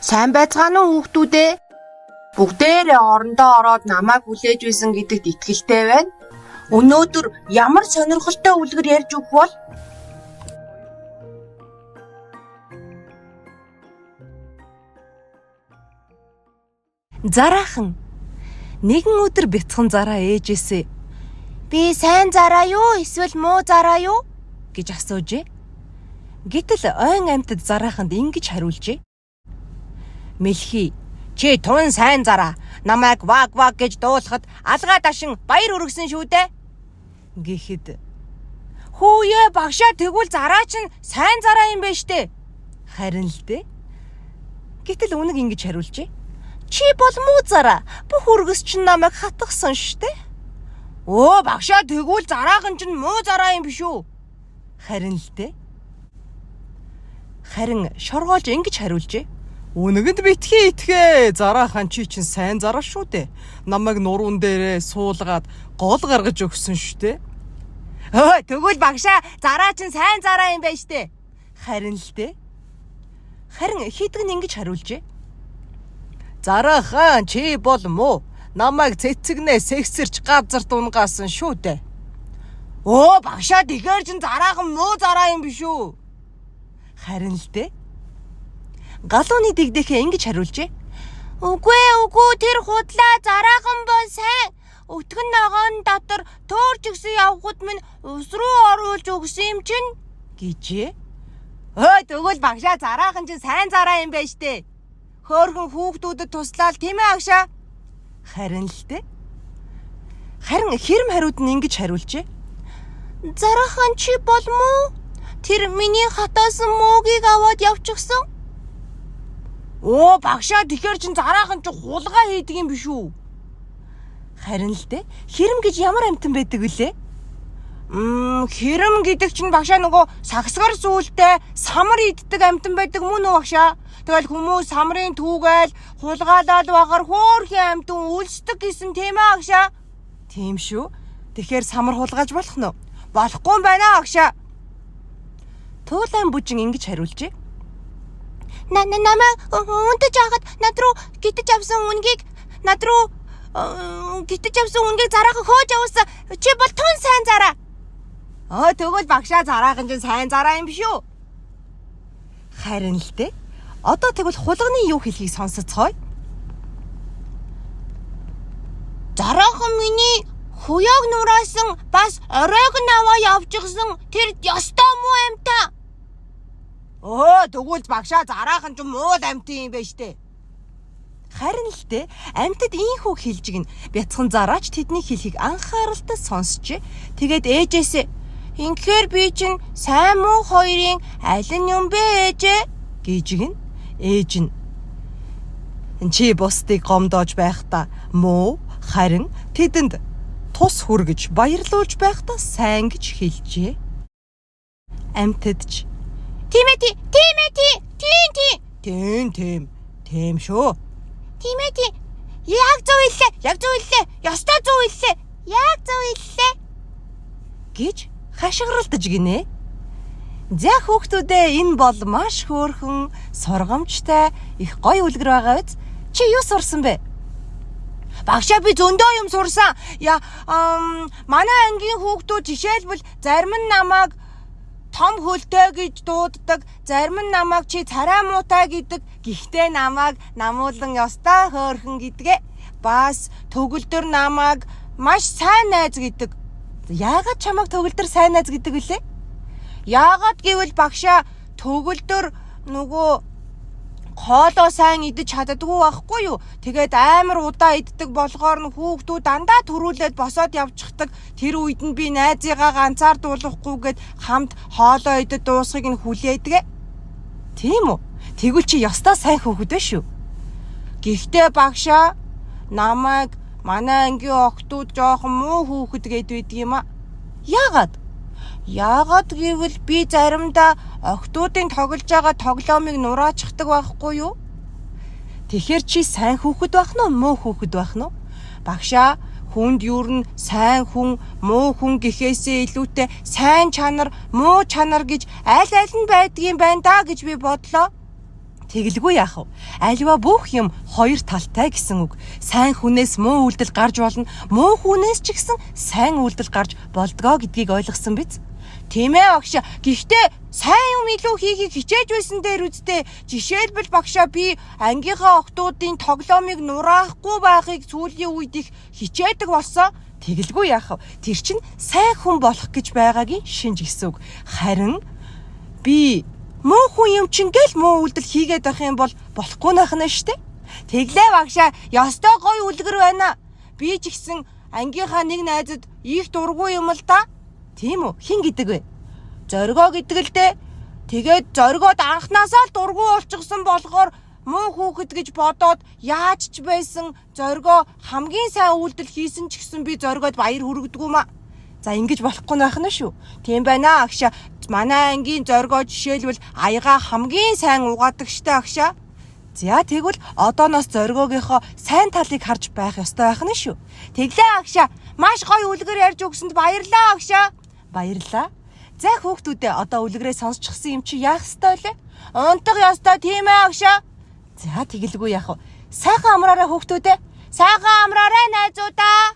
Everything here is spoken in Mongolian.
Сайн байцгаана уу хүүхдүүдээ? Бүгдээрээ орондоо ороод намайг хүлээж байсан гэдэгт итгэлтэй байна. Өнөөдөр ямар сонирхолтой үлгэр ярьж өгөх бол? Зараахан. Нэгэн өдөр бяцхан зараа ээжээсээ "Би сайн зараа юу? Эсвэл муу зараа юу?" гэж асуужээ. Гэтэл ойн амьтад зарааханд ингэж хариулжээ. "Мэлхий, чи тун сайн зараа. Намайг ваг гэж дуулахад алгаа дашин баяр өргөсөн шүү дээ." Гэхэд "Хөөе багшаа, тэгвэл зараа чинь сайн зараа юм байна штэ." Харин л дээ. Гэтэл үнэг ингэж хариулжээ. "Чи бол муу зараа. Бүх өргөс чинь намайг хатгсан штэ." "Өө багшаа, тэгвэл зараахан чинь муу зараа юм биш үү?" Харин л дээ. Харин шоргоолж ингэж хариулжээ. "Үнэгэнд битгий итгэ. Зараахан чи чинь сайн зараа шүү дээ. Намайг нуруунд дээрээ суулгаад гол гаргаж өгсөн шүү дээ." "Өө тэгвэл багшаа, зараа чинь сайн зараа юм байна штэ." Харин л дээ. Харин хидгэн ингэж хариулжээ. "Зараахан, чи бол муу. Намайг цэцэгнээ сэгсэрч газарт унгаасан шүү дээ." "Өө багшаа, тэгэхээр чин зараахан муу зараа юм биш үү?" Харин л дээ. Галууны дэгдэхээ ингэж хариулжээ. Үгүй, тэр худлаа, зараахан бол сайн. Өтгөн ногоон дотор төөрч гисэн явхад минь ус руу оруулж өгсөн юм чинь гэжээ. "Өө тэгвэл багшаа, зараахан чинь сайн зараа юм байна штэ. Хөөрхөн хүүхдүүдэд туслаад тийм ээ агшаа." Харин л дээ. Харин хэрэм хариуд нь ингэж хариулжээ. "Зараахан чи бол муу. Тэр миний хатаасан муугийг аваад явчихсан." "Оо багшаа, тэгэхээр чин зараахан чи хулгай хийдэг юм биш үү?" Харин л дээ. Хэрэм гэж ямар амьтан байдаг вүлээ? Хэрэм гэдэг чинь багшаа нөгөө сагсгар сүултээ самар иддэг амьтан байдаг мөн үү багшаа? Тэгэл хүмүүс самрын түүгээл хулгаалаад багаар хөөрхөн амьтан үлсдэг гэсэн тийм ээ багшаа? Тийм шүү. Тэгэхээр самар хулгайлж болох нь уу? Болохгүй юм байна багшаа. Туулайн бүжин ингэж хариулжээ. Намайг унтаж авахад над руу гитэж авсан үнгийг зараахан хөөж явуулсан. Чи бол тун сайн зараа. Тэгвэл багшаа, зараахан чинь сайн зараа юм биш үү? Харин л дээ. Одоо тэгвэл хулганы юу хэлхийг сонсоцгоё. "Зараахан миний хуяаг нураасан, бас оройг нь аваа явчихсан тэр ёстой муу амьтаа." Тэгвэл багшаа, зараахан ч муу амьтан юм байна штэ. Харин л дээ. Амьтад ийхүү хэлж гин бяцхан зараач тэдний хэлхийг анхааралтай сонсчээ. Тэгээд ээжээсээ "Инхээр би чинь сайн муу хоёрын аль нь юм бэ ээжээ?" гэж гин. Ээж нь "Чи бусдыг гомдоож байхдаа муу, харин тэдэнд тус хүргэж баярлуулж байхдаа сайн" гэж хэлжээ. Амьтад ч Тийм. Тийм шүү. Тийм. Яг зөв хэллээ. Ёстой зөв хэллээ. Яг зөв хэллээ. гэж хашгиралдаж гинэ. За хүүхдүүдээ, энэ бол маш хөөрхөн, сургамжтай, их гоё үлгэр байгаа биз? Чи юу сурсан бэ? Багшаа, би зөндөө юм сурсан. Манай ангийн хүүхдүүд жишээлбэл зарим нь намайг том хөлтэй гэж дууддаг, зарим нь намайг чи царай муутай гэдэг, гэхдээ намайг намуулан ёстой хөөрхөн гэдгээ. Бас төгөлдөр намайг маш сайн найз гэдэг. Яагаад чамайг төгөлдөр сайн найз гэдэг вүлээ? Яагаад гэвэл багшаа, төгөлдөр нөгөө хоолоо сайн идэж чаддаггүй байхгүй юу? Тэгээд амар удаа иддэг болохоор нь хүүхдүүд дандаа төрүүлээд босоод явчихдаг. Тэр үед нь би найзыгаа ганцаардуулахгүйгээд хамт хоолоо идэж дуусахыг нь хүлээдэг. Тийм үү? Тэгвэл чи ёстой сайн хүүхэд вэ шүү. Гэхдээ багшаа, намайг манай ангийн охтууд жоохон муу хүүхэд гэдэг юм а. Яагаад гэвэл би заримдаа охтуудын тоглож байгаа тоглоомыг нураачдаг байхгүй юу? Тэгэхээр чи сайн хүүхэд байх нь уу, муу хүүхэд байх нь уу? Багшаа, хүнд юу н сайн хүн, муу хүн гэхээсээ илүүтэй сайн чанар, муу чанар гэж аль нь байдгийн байна да гэж би бодлоо. Тэгэлгүй яах вэ? Альва бүх юм хоёр талтай гэсэн үг. Сайн хүнээс муу үйлдэл гарч болно, муу хүнээс ч гэсэн сайн үйлдэл гарч болдгоо гэдгийг ойлгосон биз? Тийм ээ багшаа. Гэхдээ сайн юм илүү хийхийг хичээж байсан дээр үсттэй. Жишээлбэл багшаа би ангийнхаа охтуудын тоглоомыг нураахгүй байхыг сүүлийн үед их хичээдэг болсон. Тэгэлгүй яах вэ? Тэр чинь сайн хүн болох гэж байгаагийн шинж гэсэн үг. Харин би муу хүн юм чинь гэл муу үйлдэл хийгээд байх юм бол болохгүй нах нь штэ. Тэглээ багшаа. Ёстой гоё үлгэр байна. Би ч гэсэн ангийнхаа нэг найзад их дургүй юм л да. Тийм үү? Хин гэдэг вэ? Зоргоо гэдэг л дээ. Тэгээд зоргоод анхнаасаа л дургүй болчихсон болохоор муу хүүхэд гэж бодоод яаж ч байсан зоргоо хамгийн сайн үйлдэл хийсэн ч гэсэн би зоргоод баяр хүргэдэггүй маа. За ингэж болохгүй байх нь шүү. Тийм байна агшаа. Манай ангийн зоргоо жишээлбэл аяга хамгийн сайн угаадаг штэ агшаа. За тэгвэл одооноос зоргоогийнхоо сайн талыг харж байх ёстой байх нь шүү. Тэглээ агшаа. Маш гоё үлгэр ярьж өгсөнд баярлалаа агшаа. Баярлалаа. За хүүхдүүдээ одоо үлгэрээ сонсчихсан юм чи яах ёстой вэ? Унтах ёстой тийм ээ агшаа. За тэгэлгүй яах вэ? Сайхан амраарай хүүхдүүдээ. Сайхан амраарай найзуудаа.